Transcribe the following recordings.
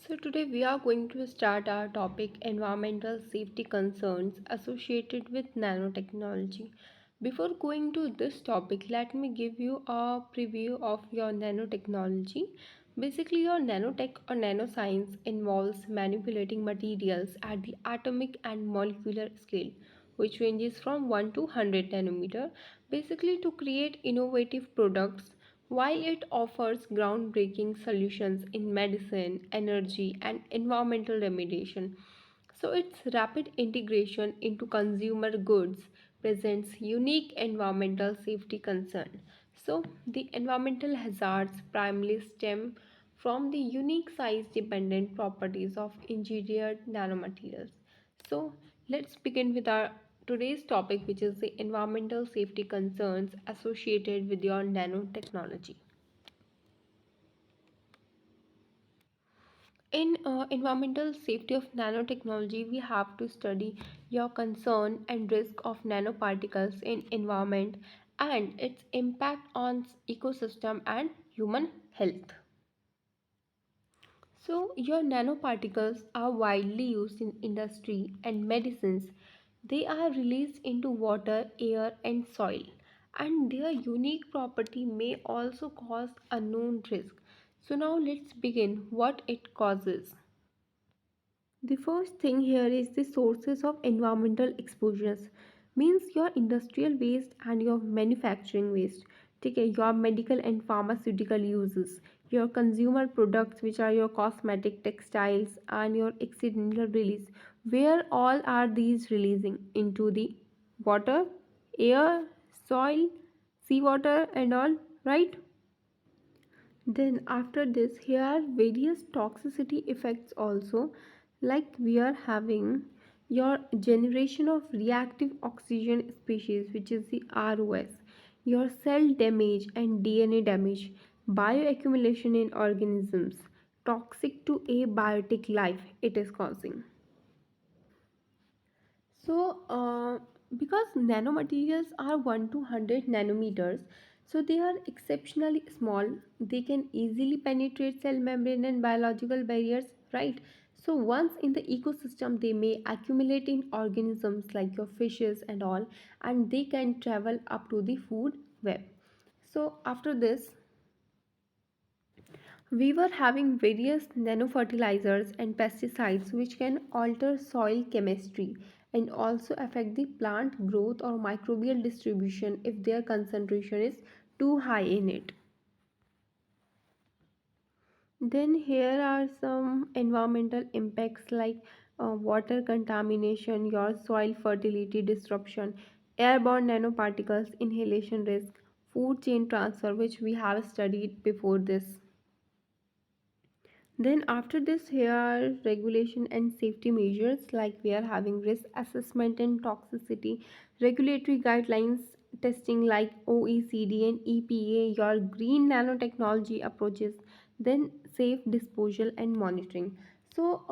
So, today we are going to start our topic environmental safety concerns associated with nanotechnology. Before going to this topic, let me give you a preview of your nanotechnology. Basically, your nanotech or nanoscience involves manipulating materials at the atomic and molecular scale, which ranges from 1 to 100 nanometer, basically to create innovative products while it offers groundbreaking solutions in medicine, energy, and environmental remediation. So, its rapid integration into consumer goods presents unique environmental safety concern. So, the environmental hazards primarily stem from the unique size dependent properties of engineered nanomaterials. So, let's begin with our today's topic, which is the environmental safety concerns associated with your nanotechnology. In environmental safety of nanotechnology, we have to study your concern and risk of nanoparticles in environment and its impact on ecosystem and human health. So, your nanoparticles are widely used in industry and medicines. They are released into water, air, and soil, and their unique property may also cause unknown risk. So, now let's begin what it causes. The first thing here is the sources of environmental exposures, means your industrial waste and your manufacturing waste. Okay, your medical and pharmaceutical uses, your consumer products which are your cosmetic, textiles, and your accidental release. Where all are these releasing? Into the water, air, soil, seawater, and all, right? Then after this, here are various toxicity effects also, like we are having your generation of reactive oxygen species, which is the ROS, your cell damage and DNA damage, bioaccumulation in organisms, toxic to abiotic life it is causing. So, because nanomaterials are 1 to 100 nanometers, so they are exceptionally small. They can easily penetrate cell membrane and biological barriers, right? So, once in the ecosystem, they may accumulate in organisms like your fishes and all, and they can travel up to the food web. So, after this, we were having various nanofertilizers and pesticides which can alter soil chemistry and also affect the plant growth or microbial distribution if their concentration is too high in it. Then here are some environmental impacts like water contamination, your soil fertility disruption, airborne nanoparticles, inhalation risk, food chain transfer, which we have studied before this. Then after this, here are regulation and safety measures, like we are having risk assessment and toxicity, regulatory guidelines, testing like OECD and EPA, your green nanotechnology approaches, then safe disposal and monitoring. So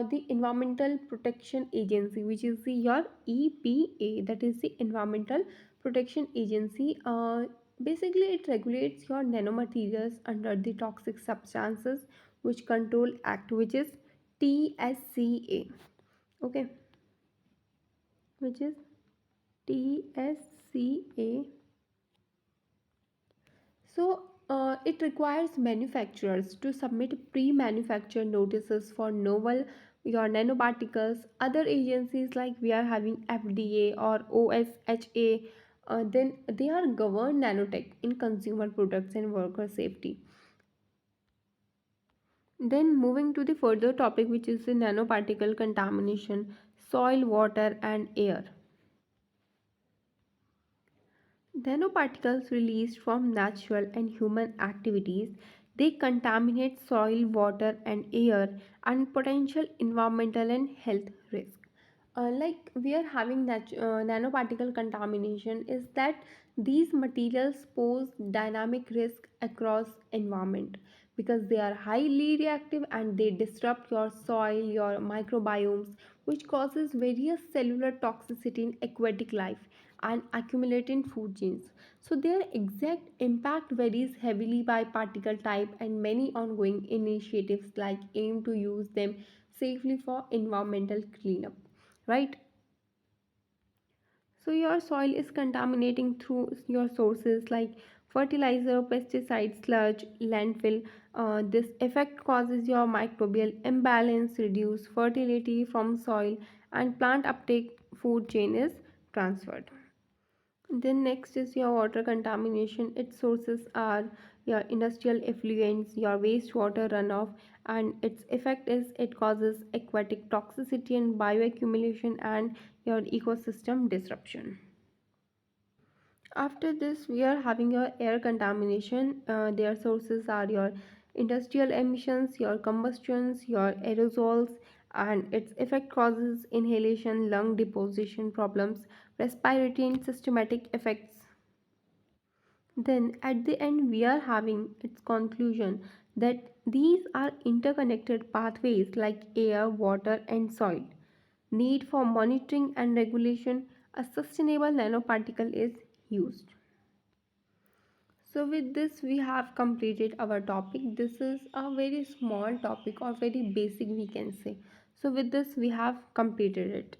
the Environmental Protection Agency, which is your EPA, that is the Environmental Protection Agency, basically it regulates your nanomaterials under the Toxic Substances which Control Act, which is TSCA. Okay, which is TSCA. So it requires manufacturers to submit pre-manufactured notices for novel your nanoparticles. Other agencies like we are having FDA or OSHA, then they are govern nanotech in consumer products and worker safety. Then moving to the further topic, which is the nanoparticle contamination, soil, water, and air. Nanoparticles released from natural and human activities, they contaminate soil, water, and air, and potential environmental and health risk. Like we are having nanoparticle contamination is that these materials pose dynamic risk across environment because they are highly reactive and they disrupt your soil, your microbiomes, which causes various cellular toxicity in aquatic life, and accumulate in food chains. So their exact impact varies heavily by particle type, and many ongoing initiatives like aim to use them safely for environmental cleanup. Right? So your soil is contaminating through your sources like fertilizer, pesticide, sludge, landfill. This effect causes your microbial imbalance, reduce fertility from soil, and plant uptake food chain is transferred. Then next is your water contamination. Its sources are your industrial effluents, your wastewater runoff, and its effect is it causes aquatic toxicity and bioaccumulation and your ecosystem disruption. After this, we are having your air contamination. Their sources are your industrial emissions, your combustions, your aerosols, and its effect causes inhalation, lung deposition problems, respiratory and systematic effects. Then at the end, we are having its conclusion that these are interconnected pathways like air, water, and soil. Need for monitoring and regulation, a sustainable nanoparticle is used. So with this we have completed our topic. This is a very small topic or very basic we can say. So with this we have completed it.